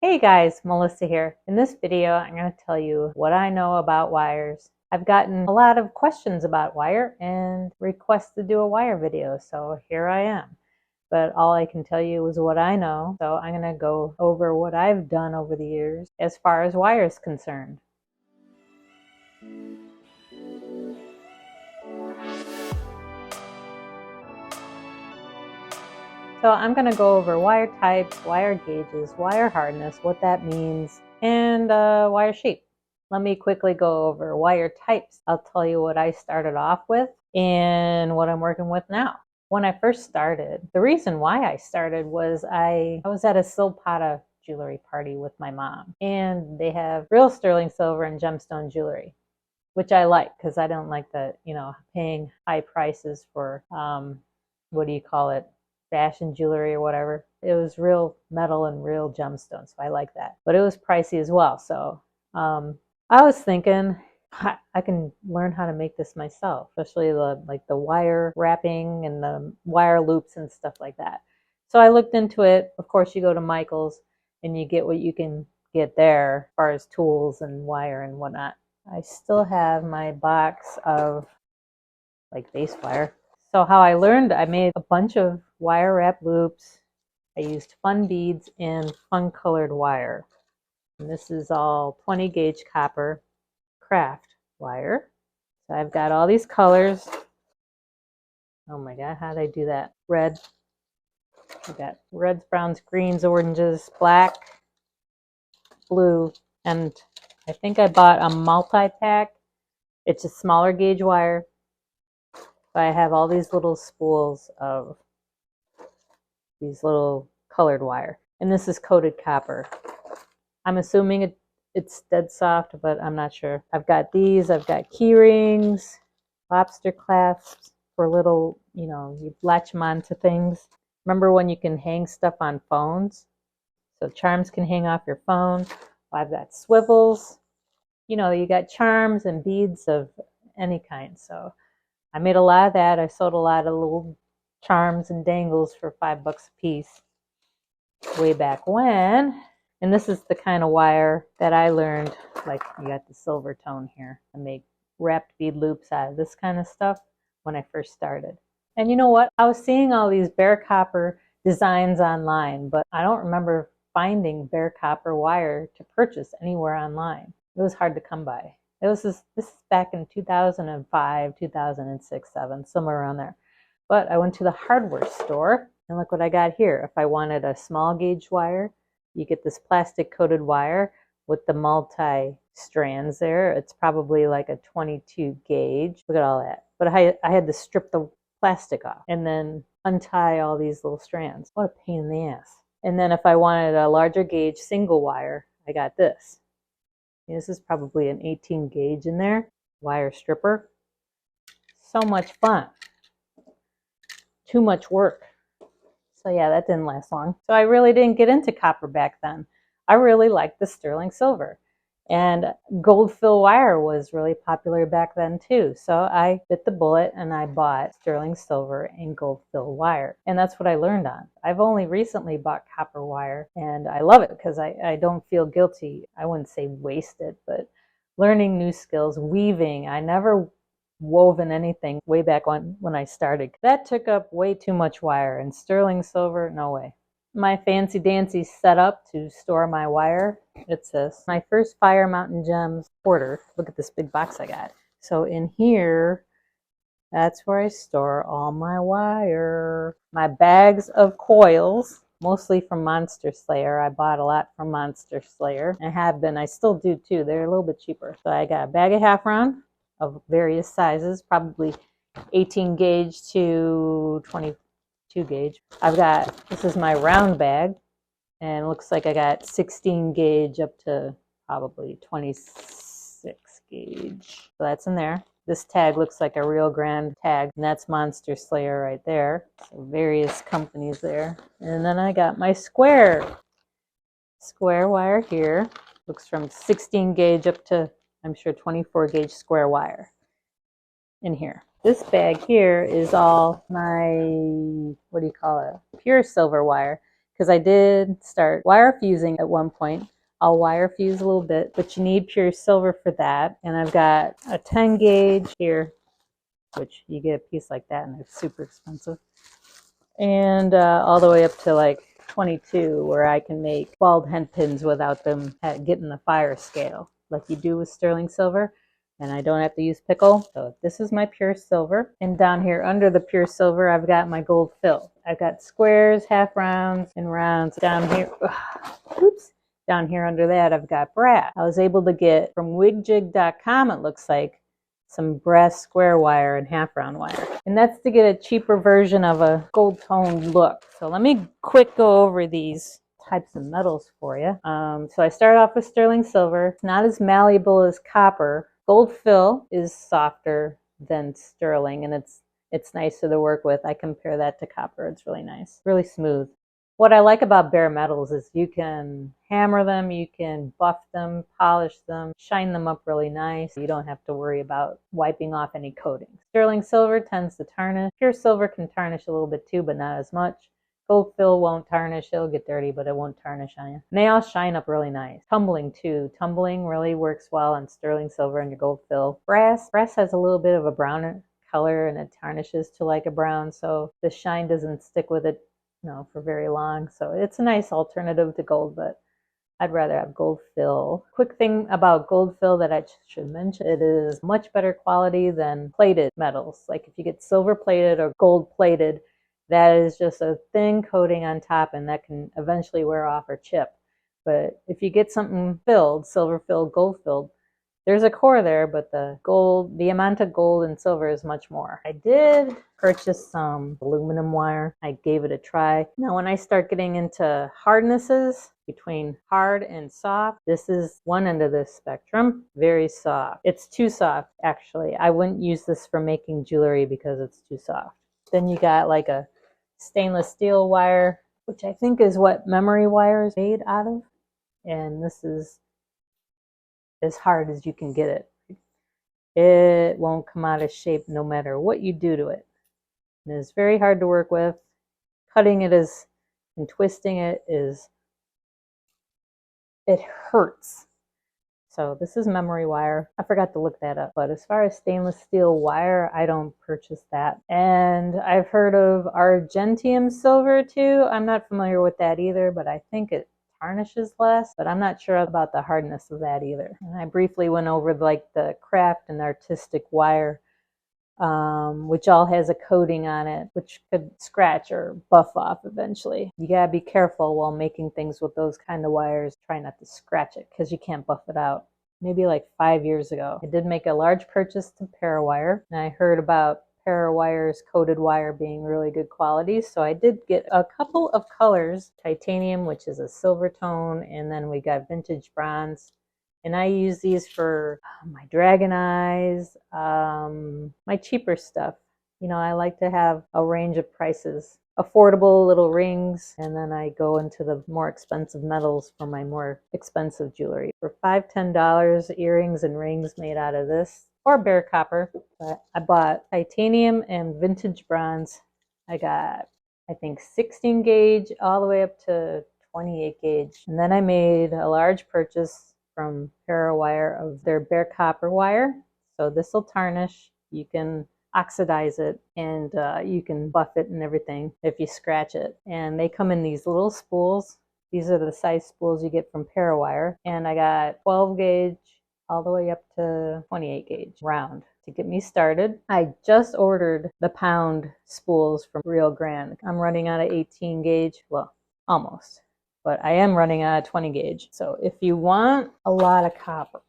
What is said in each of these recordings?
Hey guys, Melissa here. In this video, I'm going to tell you what I know about wires. I've gotten a lot of questions about wire and requests to do a wire video, so here I am. But all I can tell you is what I know, so I'm going to go over what I've done over the years as far as wire is concerned. So I'm going to go over wire types, wire gauges, wire hardness, what that means, and wire shape. Let me quickly go over wire types. I'll tell you what I started off with and what I'm working with now. When I first started, the reason why I started was I was at a Silpata jewelry party with my mom, and they have real sterling silver and gemstone jewelry, which I like because I don't like the, paying high prices for, what do you call it? Fashion jewelry or whatever. It was real metal and real gemstones, so I like that. But it was pricey as well, so I was thinking I can learn how to make this myself, especially the wire wrapping and the wire loops and stuff like that. So I looked into it. Of course, you go to Michael's and you get what you can get there as far as tools and wire and whatnot. I still have my box of base wire. So how I learned, I made a bunch of wire wrap loops. I used fun beads and fun colored wire. And this is all 20 gauge copper craft wire. So I've got all these colors. Oh my God, how did I do that? Red. I've got reds, browns, greens, oranges, black, blue, and I think I bought a multi-pack. It's a smaller gauge wire. I have all these little spools of these little colored wire. And this is coated copper. I'm assuming it's dead soft, but I'm not sure. I've got these. I've got key rings, lobster clasps for little, you latch them onto things. Remember when you can hang stuff on phones? So charms can hang off your phone. I've got swivels. You got charms and beads of any kind. So I made a lot of that. I sold a lot of little charms and dangles for $5 a piece way back when. And this is the kind of wire that I learned, like you got the silver tone here. I make wrapped bead loops out of this kind of stuff when I first started. And you know what? I was seeing all these bare copper designs online, but I don't remember finding bare copper wire to purchase anywhere online. It was hard to come by. This is back in 2005, 2006, 2007, somewhere around there. But I went to the hardware store, and look what I got here. If I wanted a small gauge wire, you get this plastic coated wire with the multi strands there. It's probably like a 22 gauge. Look at all that. But I had to strip the plastic off and then untie all these little strands. What a pain in the ass. And then if I wanted a larger gauge single wire, I got this. This is probably an 18 gauge in there, wire stripper. So much fun. Too much work. So yeah, that didn't last long. So I really didn't get into copper back then. I really liked the sterling silver. And gold fill wire was really popular back then too. So I bit the bullet and I bought sterling silver and gold fill wire. And that's what I learned on. I've only recently bought copper wire and I love it because I don't feel guilty. I wouldn't say wasted, but learning new skills, weaving. I never woven anything way back when I started. That took up way too much wire, and sterling silver, no way. My fancy dancy setup to store my wire, it's this. My first Fire Mountain Gems order. Look at this big box I got. So in here, that's where I store all my wire. My bags of coils, mostly from Monster Slayer. I bought a lot from Monster Slayer. I still do too. They're a little bit cheaper. So I got a bag of half round of various sizes, probably 18 gauge to 22 gauge. This is my round bag, and it looks like I got 16 gauge up to probably 26 gauge. So that's in there. This tag looks like a real Grande tag, and that's Monster Slayer right there. So various companies there. And then I got my square wire here. Looks from 16 gauge up to, I'm sure, 24 gauge square wire in here. This bag here is all my, what do you call it? Pure silver wire, because I did start wire fusing at one point. I'll wire fuse a little bit, but you need pure silver for that. And I've got a 10 gauge here, which you get a piece like that and it's super expensive. And all the way up to like 22, where I can make bald head pins without them getting the fire scale like you do with sterling silver. And I don't have to use pickle. So this is my pure silver. And down here under the pure silver, I've got my gold fill. I've got squares, half rounds, and rounds. Down here, oops. Down here under that, I've got brass. I was able to get from wigjig.com, it looks like, some brass square wire and half round wire. And that's to get a cheaper version of a gold toned look. So let me quick go over these types of metals for you. So I started off with sterling silver. It's not as malleable as copper. Gold fill is softer than sterling, and it's nicer to work with. I compare that to copper. It's really nice, really smooth. What I like about bare metals is you can hammer them, you can buff them, polish them, shine them up really nice. You don't have to worry about wiping off any coating. Sterling silver tends to tarnish. Pure silver can tarnish a little bit too, but not as much. Gold fill won't tarnish. It'll get dirty, but it won't tarnish on you. And they all shine up really nice. Tumbling too. Tumbling really works well on sterling silver and your gold fill. Brass has a little bit of a brown color and it tarnishes to like a brown, so the shine doesn't stick with it, for very long. So it's a nice alternative to gold, but I'd rather have gold fill. Quick thing about gold fill that I should mention, it is much better quality than plated metals. Like if you get silver plated or gold plated, that is just a thin coating on top and that can eventually wear off or chip. But if you get something filled, silver filled, gold filled, there's a core there, but the amount of gold and silver is much more. I did purchase some aluminum wire. I gave it a try. Now, when I start getting into hardnesses, between hard and soft, this is one end of this spectrum, very soft. It's too soft, actually. I wouldn't use this for making jewelry because it's too soft. Then you got like a stainless steel wire, which I think is what memory wire is made out of. And this is as hard as you can get it. It won't come out of shape no matter what you do to it. And it's very hard to work with. Cutting it and twisting it hurts. So this is memory wire. I forgot to look that up. But as far as stainless steel wire, I don't purchase that. And I've heard of argentium silver too. I'm not familiar with that either, but I think it tarnishes less, but I'm not sure about the hardness of that either. And I briefly went over like the craft and artistic wire, which all has a coating on it, which could scratch or buff off eventually. You gotta be careful while making things with those kind of wires. Try not to scratch it because you can't buff it out. Maybe like 5 years ago, I did make a large purchase to Parawire, and I heard about Parawire's coated wire being really good quality. So I did get a couple of colors, titanium, which is a silver tone, and then we got vintage bronze. And I use these for my dragon eyes, my cheaper stuff. I like to have a range of prices, affordable little rings, and then I go into the more expensive metals for my more expensive jewelry. For $5, $10, earrings and rings made out of this, or bare copper. But I bought titanium and vintage bronze. I got, I think, 16 gauge all the way up to 28 gauge. And then I made a large purchase from Parawire of their bare copper wire. So this will tarnish. You can oxidize it and you can buff it and everything if you scratch it. And they come in these little spools. These are the size spools you get from Parawire. And I got 12 gauge all the way up to 28 gauge round to get me started. I just ordered the pound spools from Grande. I'm running out of 18 gauge, well, almost, but I am running out of 20 gauge. So if you want a lot of copper,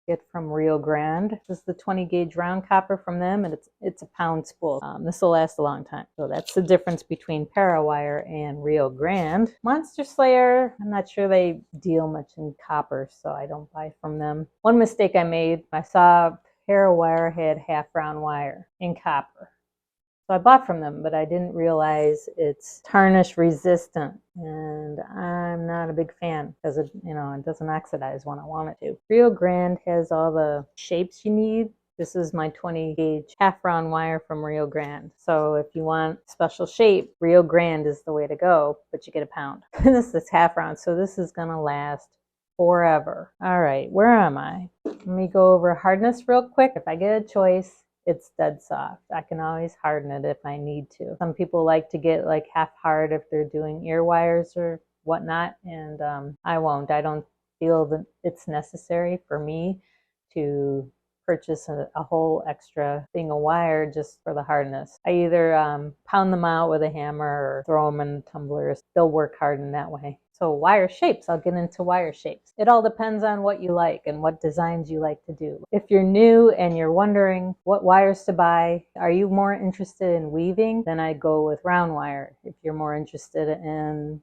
get from Grande. This is the 20 gauge round copper from them, and it's a pound spool. This will last a long time. So that's the difference between Parawire and Grande. Monster Slayer, I'm not sure they deal much in copper, so I don't buy from them. One mistake I made, I saw Parawire had half round wire in copper. So I bought from them, but I didn't realize it's tarnish resistant, and I'm not a big fan because it doesn't oxidize when I want it to. Grande has all the shapes you need This is my 20 gauge half round wire from Rio Grande. So if you want special shape, Rio Grande is the way to go, but you get a pound. This is half round, so this is gonna last forever. All right, where am I? Let me go over hardness real quick. If I get a choice, it's dead soft. I can always harden it if I need to. Some people like to get like half hard if they're doing ear wires or whatnot, and I won't. I don't feel that it's necessary for me to purchase a whole extra thing of wire just for the hardness. I either pound them out with a hammer or throw them in tumblers. They'll work hard in that way. So wire shapes, I'll get into wire shapes. It all depends on what you like and what designs you like to do. If you're new and you're wondering what wires to buy, are you more interested in weaving? Then I'd go with round wire. If you're more interested in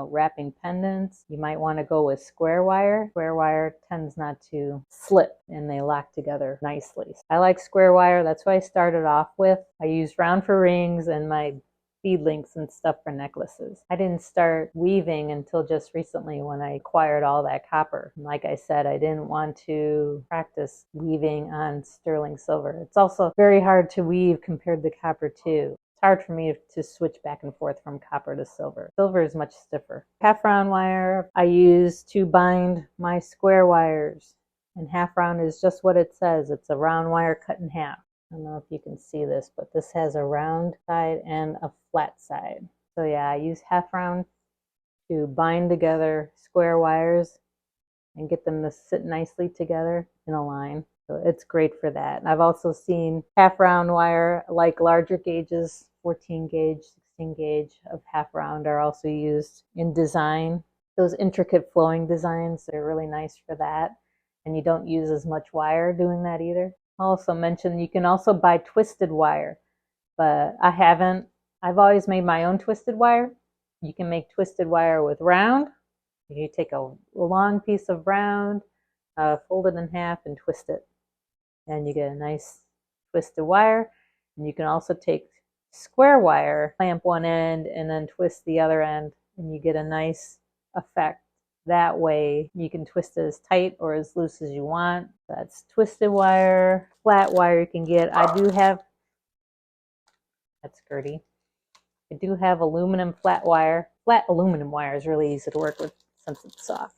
wrapping pendants, you might want to go with square wire. Square wire tends not to slip and they lock together nicely. I like square wire. That's what I started off with. I used round for rings and my bead links and stuff for necklaces. I didn't start weaving until just recently when I acquired all that copper. And like I said, I didn't want to practice weaving on sterling silver. It's also very hard to weave compared to copper too. Hard for me to switch back and forth from copper to silver. Silver is much stiffer. Half round wire I use to bind my square wires. And half round is just what it says. It's a round wire cut in half. I don't know if you can see this, but this has a round side and a flat side. So yeah, I use half round to bind together square wires and get them to sit nicely together in a line. So it's great for that. And I've also seen half round wire, like larger gauges, 14 gauge, 16 gauge of half round are also used in design. Those intricate flowing designs, they're really nice for that. And you don't use as much wire doing that either. I'll also mention you can also buy twisted wire, but I haven't. I've always made my own twisted wire. You can make twisted wire with round. You take a long piece of round, fold it in half and twist it. And you get a nice twisted wire. And you can also take square wire, clamp one end, and then twist the other end, and you get a nice effect. That way you can twist it as tight or as loose as you want. That's twisted wire. Flat wire you can get. I do have, that's Gertie. I do have aluminum flat wire. Flat aluminum wire is really easy to work with since it's soft.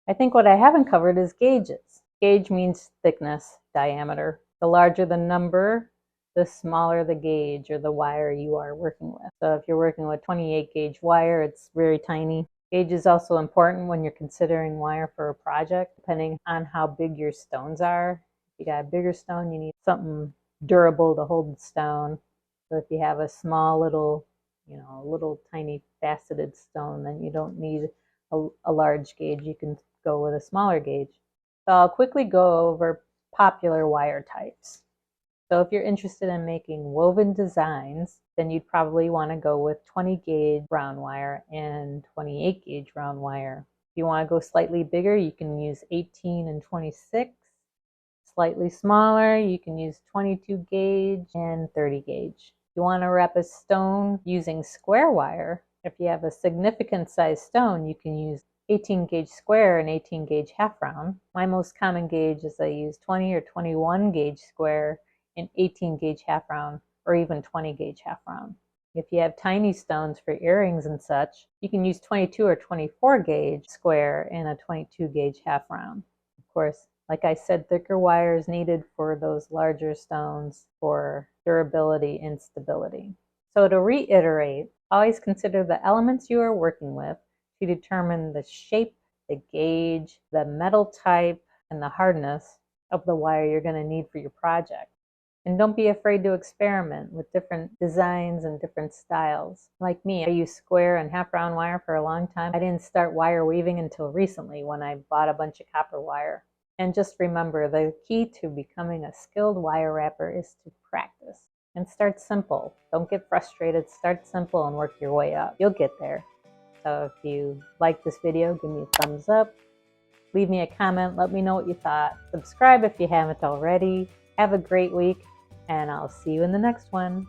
I think what I haven't covered is gauges. Gauge means thickness, diameter. The larger the number, the smaller the gauge or the wire you are working with. So if you're working with 28 gauge wire, it's very tiny. Gauge is also important when you're considering wire for a project, depending on how big your stones are. If you got a bigger stone, you need something durable to hold the stone. So if you have a small little, little tiny faceted stone, then you don't need a large gauge. You can go with a smaller gauge. So I'll quickly go over popular wire types. So if you're interested in making woven designs, then you'd probably want to go with 20 gauge round wire and 28 gauge round wire. If you want to go slightly bigger, you can use 18 and 26. Slightly smaller, you can use 22 gauge and 30 gauge. If you want to wrap a stone using square wire, if you have a significant size stone, you can use 18 gauge square and 18 gauge half round. My most common gauge is I use 20 or 21 gauge square and 18 gauge half round, or even 20 gauge half round. If you have tiny stones for earrings and such, you can use 22 or 24 gauge square and a 22 gauge half round. Of course, like I said, thicker wire is needed for those larger stones for durability and stability. So to reiterate, always consider the elements you are working with to determine the shape, the gauge, the metal type, and the hardness of the wire you're going to need for your project. And don't be afraid to experiment with different designs and different styles. Like me, I used square and half round wire for a long time. I didn't start wire weaving until recently when I bought a bunch of copper wire. And just remember, the key to becoming a skilled wire wrapper is to practice. And start simple. Don't get frustrated. Start simple and work your way up. You'll get there. So if you like this video, give me a thumbs up. Leave me a comment. Let me know what you thought. Subscribe if you haven't already. Have a great week, and I'll see you in the next one.